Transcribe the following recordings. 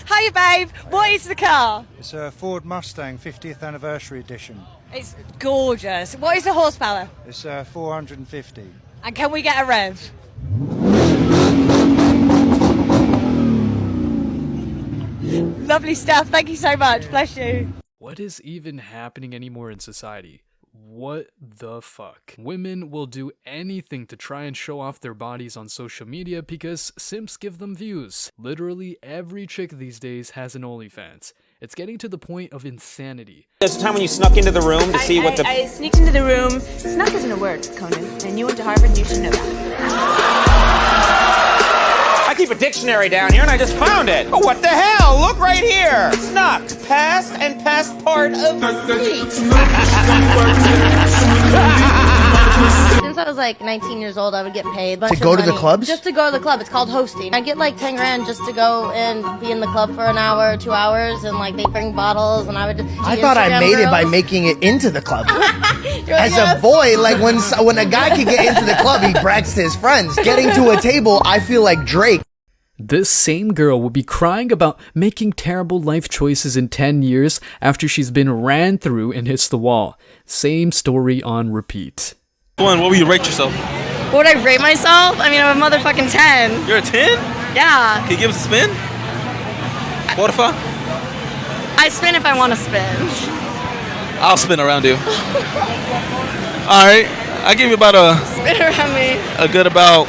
Hiya, babe. What is the car? It's a Ford Mustang 50th anniversary edition. It's gorgeous. What is the horsepower? It's 450. And can we get a rev? Lovely stuff. Thank you so much. Bless you. What is even happening anymore in society? What the fuck? Women will do anything to try and show off their bodies on social media because simps give them views. Literally every chick these days has an OnlyFans. It's getting to the point of insanity. There's a time when you snuck into the room to see what the... I sneaked into the room. Snuck isn't a word, Conan. And you went to Harvard and you should know that. I keep a dictionary down here and I just found it. Oh, what the hell? Look right here. Snuck. Past and past part of speech. Since I was like 19 years old, I would get paid to go to the clubs? Just to go to the club. It's called hosting. I get like 10 grand just to go and be in the club for an hour, 2 hours, and like they bring bottles, and I would. I thought I made it by making it into the club. As a boy, like when a guy can get into the club, he brags to his friends. Getting to a table, I feel like Drake. This same girl will be crying about making terrible life choices in 10 years after she's been ran through and hits the wall. Same story on repeat. What would you rate yourself? What would I rate myself? I mean, I'm a motherfucking 10. You're a 10? Yeah. Can you give us a spin? Butterfly? I spin if I want to spin. I'll spin around you. Alright. I give you about Spin around me. a good about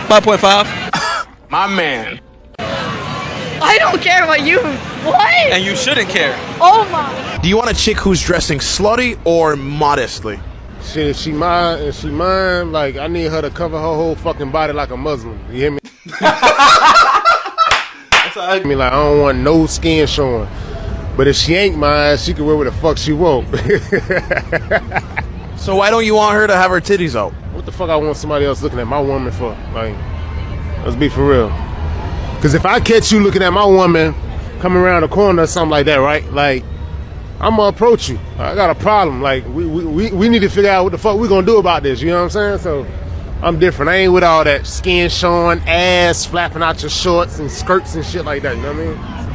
5.5. My man. I don't care what you... What? And you shouldn't care. Oh my... Do you want a chick who's dressing slutty or modestly? Shit, if she mine, like, I need her to cover her whole fucking body like a Muslim. You hear me? I mean, like, I don't want no skin showing. But if she ain't mine, she can wear what the fuck she want. So why don't you want her to have her titties out? What the fuck I want somebody else looking at my woman for? Like, let's be for real. Because if I catch you looking at my woman coming around the corner or something like that, right? Like, I'm gonna approach you. I got a problem. Like, we need to figure out what the fuck we gonna do about this. You know what I'm saying? So, I'm different. I ain't with all that skin showing, ass flapping out your shorts and skirts and shit like that. You know what I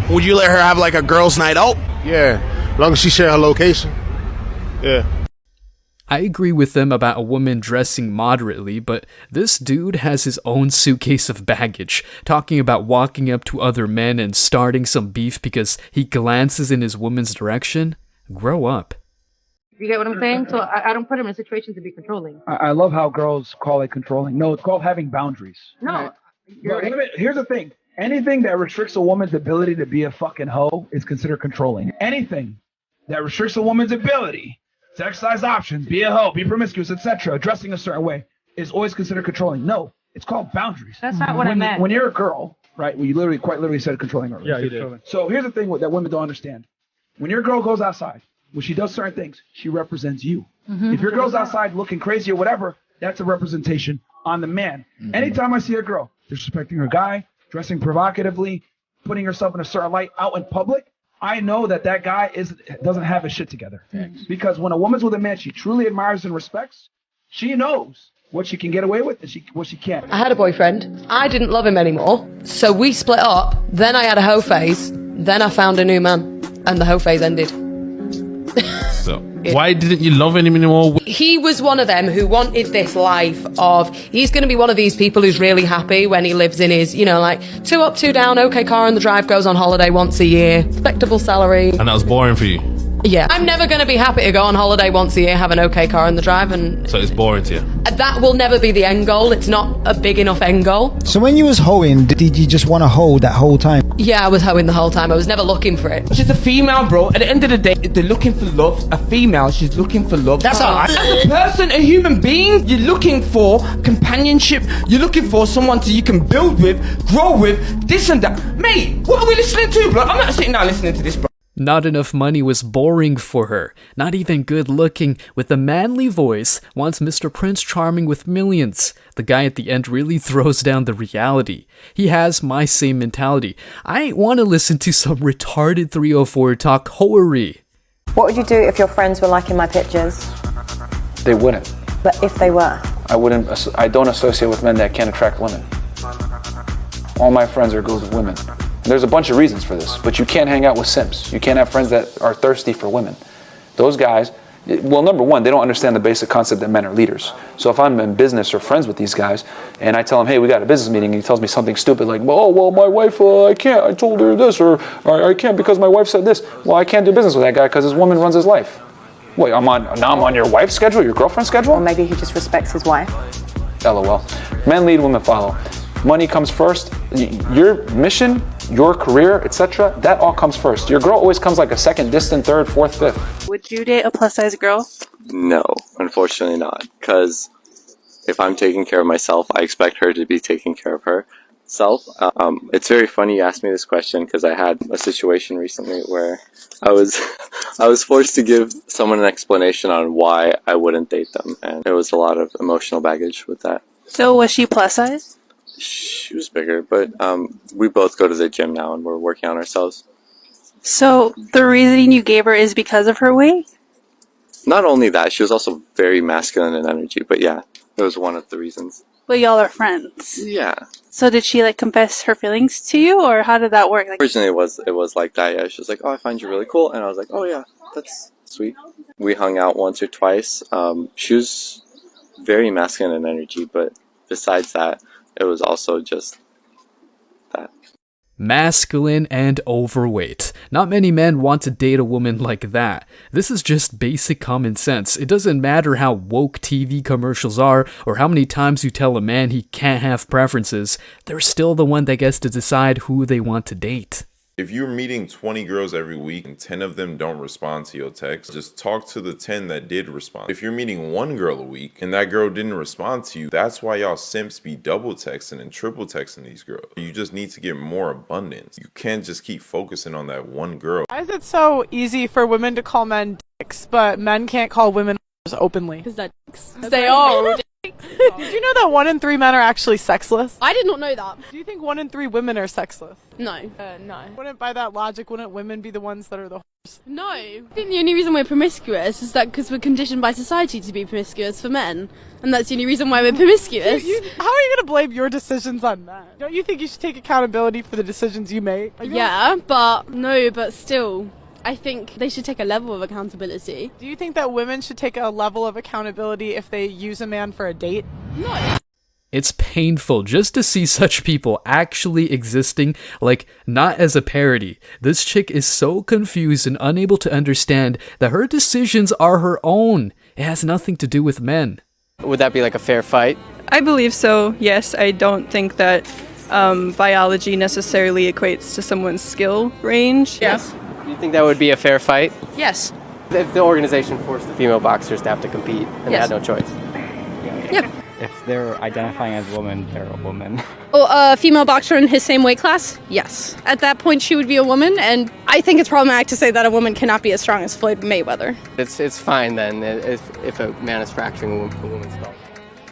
mean? Would you let her have like a girl's night out? Yeah, as long as she share her location. Yeah. I agree with them about a woman dressing moderately, but this dude has his own suitcase of baggage, talking about walking up to other men and starting some beef because he glances in his woman's direction. Grow up. You get what I'm saying? So I don't put him in situations to be controlling. I love how girls call it controlling. No, it's called having boundaries. No. Here's the thing. Anything that restricts a woman's ability to be a fucking hoe is considered controlling. Anything that restricts a woman's ability to exercise options, be a hoe, be promiscuous, etc., dressing a certain way, is always considered controlling. No, it's called boundaries. That's not what I meant. When you're a girl, right, well, you quite literally said controlling earlier. Yeah, you did. So here's the thing that women don't understand. When your girl goes outside, when she does certain things, she represents you. Mm-hmm. If your girl's outside looking crazy or whatever, that's a representation on the man. Mm-hmm. Anytime I see a girl disrespecting her guy, dressing provocatively, putting herself in a certain light out in public, I know that guy doesn't have his shit together. Thanks. Because when a woman's with a man she truly admires and respects, she knows what she can get away with and what she can't. I had a boyfriend. I didn't love him anymore. So we split up. Then I had a hoe phase. Then I found a new man. And the hoe phase ended. So, why didn't you love him anymore? He was one of them who wanted this life of, he's going to be one of these people who's really happy when he lives in his, like 2 up, 2 down, okay car on the drive, goes on holiday once a year, respectable salary. And that was boring for you? Yeah. I'm never going to be happy to go on holiday once a year, have an okay car on the drive, and... So it's boring to you? That will never be the end goal. It's not a big enough end goal. So when you was hoeing, did you just want to hoe that whole time? Yeah, I was hoeing the whole time. I was never looking for it. She's a female, bro. At the end of the day, they're looking for love. A female, she's looking for love. That's alright. As a person, a human being, you're looking for companionship. You're looking for someone you can build with, grow with, this and that. Mate, what are we listening to, bro? I'm not sitting down listening to this, bro. Not enough money was boring for her. Not even good looking, with a manly voice, wants Mr. Prince Charming with millions. The guy at the end really throws down the reality. He has my same mentality. I ain't want to listen to some retarded 304 talk hoery. What would you do if your friends were liking my pictures? They wouldn't. But if they were? I don't associate with men that can't attract women. all my friends are good with women. And there's a bunch of reasons for this, but you can't hang out with simps. You can't have friends that are thirsty for women. Those guys, well, number one, they don't understand the basic concept that men are leaders. So if I'm in business or friends with these guys, and I tell him, hey, we got a business meeting, and he tells me something stupid like, well, my wife, I can't, I told her this, or I can't because my wife said this. Well, I can't do business with that guy because his woman runs his life. Wait, I'm on your wife's schedule, your girlfriend's schedule? Or maybe he just respects his wife. LOL. Men lead, women follow. Money comes first. Your mission, your career, etc., that all comes first. Your girl always comes like a second, distant, third, fourth, fifth. Would you date a plus-size girl? No, unfortunately not. Because if I'm taking care of myself, I expect her to be taking care of herself. It's very funny you asked me this question because I had a situation recently where I was forced to give someone an explanation on why I wouldn't date them, and there was a lot of emotional baggage with that. So was she plus-size? She was bigger, but we both go to the gym now and we're working on ourselves. So the reason you gave her is because of her weight? Not only that, she was also very masculine in energy, but yeah, it was one of the reasons. But y'all are friends. Yeah. So did she like confess her feelings to you, or how did that work? Like, originally it was like that, yeah. She was like, oh, I find you really cool, and I was like, oh yeah, that's sweet. We hung out once or twice. She was very masculine in energy, but besides that, it was also just that. Masculine and overweight. Not many men want to date a woman like that. This is just basic common sense. It doesn't matter how woke TV commercials are or how many times you tell a man he can't have preferences, they're still the one that gets to decide who they want to date. If you're meeting 20 girls every week and 10 of them don't respond to your text, just talk to the 10 that did respond. If you're meeting one girl a week and that girl didn't respond to you, that's why y'all simps be double texting and triple texting these girls. You just need to get more abundance. You can't just keep focusing on that one girl. Why is it so easy for women to call men dicks, but men can't call women openly? Because they're dicks. They are. Did you know that 1 in 3 men are actually sexless? I did not know that. Do you think 1 in 3 women are sexless? No. No. Wouldn't, by that logic, wouldn't women be the ones that are the whores? No. I think the only reason we're promiscuous is that because we're conditioned by society to be promiscuous for men. And that's the only reason why we're promiscuous. How are you going to blame your decisions on men? Don't you think you should take accountability for the decisions you make? Yeah, but still, I think they should take a level of accountability. Do you think that women should take a level of accountability if they use a man for a date? No. It's painful just to see such people actually existing, like, not as a parody. This chick is so confused and unable to understand that her decisions are her own. It has nothing to do with men. Would that be like a fair fight? I believe so, yes. I don't think that biology necessarily equates to someone's skill range. Yes. Do you think that would be a fair fight? Yes. If the organization forced the female boxers to have to compete and they had no choice? Yep. If they're identifying as women, they're a woman. Well, a female boxer in his same weight class? Yes. At that point, she would be a woman, and I think it's problematic to say that a woman cannot be as strong as Floyd Mayweather. It's fine then if a man is fracturing a woman's belt.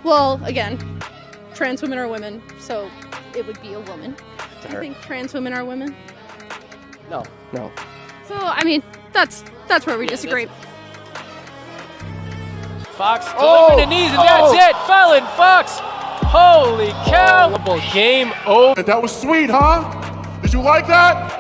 Well, again, trans women are women, so it would be a woman. Do you think trans women are women? No. So, I mean, that's where we disagree. Fox delivering the knees, and that's it. Fallon Fox. Holy cow. Game over. That was sweet, huh? Did you like that?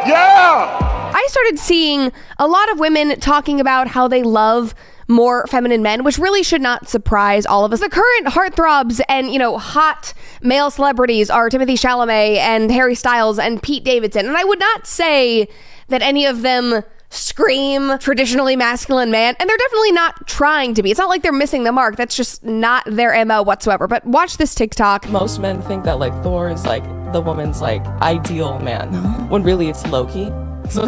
Yeah! I started seeing a lot of women talking about how they love more feminine men, which really should not surprise all of us. The current heartthrobs and, hot male celebrities are Timothy Chalamet and Harry Styles and Pete Davidson. And I would not say that any of them scream traditionally masculine man, and they're definitely not trying to be. It's not like they're missing the mark. That's just not their MO whatsoever. But watch this TikTok. Most men think that Thor is the woman's ideal man, when really it's Loki. So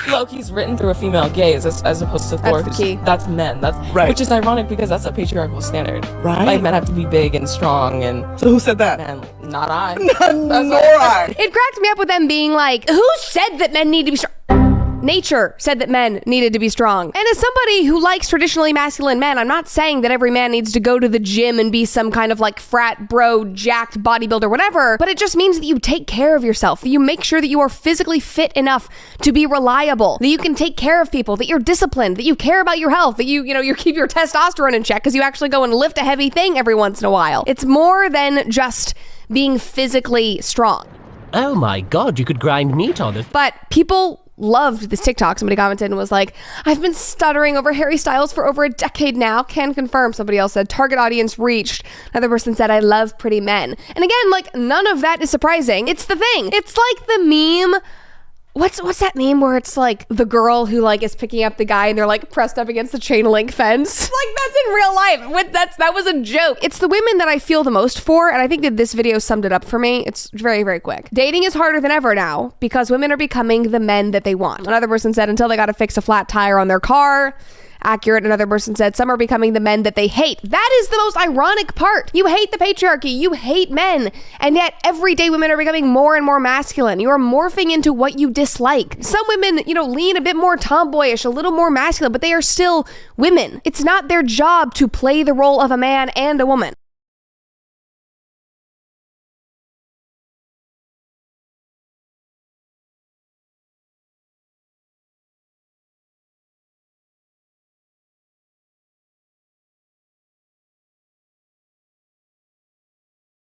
Loki's written through a female gaze as opposed to Thor. That's the key. That's men. That's right. Which is ironic because that's a patriarchal standard. Right. Men have to be big and strong and. So who said that? Men, not I. Nor I. It cracked me up with them being like, who said that men need to be strong? Nature said that men needed to be strong. And as somebody who likes traditionally masculine men, I'm not saying that every man needs to go to the gym and be some kind of frat bro, jacked bodybuilder, whatever, but it just means that you take care of yourself, that you make sure that you are physically fit enough to be reliable, that you can take care of people, that you're disciplined, that you care about your health, that you keep your testosterone in check because you actually go and lift a heavy thing every once in a while. It's more than just being physically strong. Oh my god, you could grind meat on it. But people loved this TikTok. Somebody commented and was like, I've been stuttering over Harry Styles for over a decade now. Can confirm. Somebody else said, target audience reached. Another person said, I love pretty men. And again, like, none of that is surprising. It's the thing. It's like the meme. What's that meme where it's like the girl who like is picking up the guy and they're like pressed up against the chain link fence? Like, that's in real life. That was a joke. It's the women that I feel the most for, and I think that this video summed it up for me. It's very, very quick. Dating is harder than ever now because women are becoming the men that they want. Another person said until they got to fix a flat tire on their car. Accurate. Another person said some are becoming the men that they hate. That is the most ironic part. You hate the patriarchy. You hate men. And yet everyday women are becoming more and more masculine. You are morphing into what you dislike. Some women, lean a bit more tomboyish, a little more masculine, but they are still women. It's not their job to play the role of a man and a woman.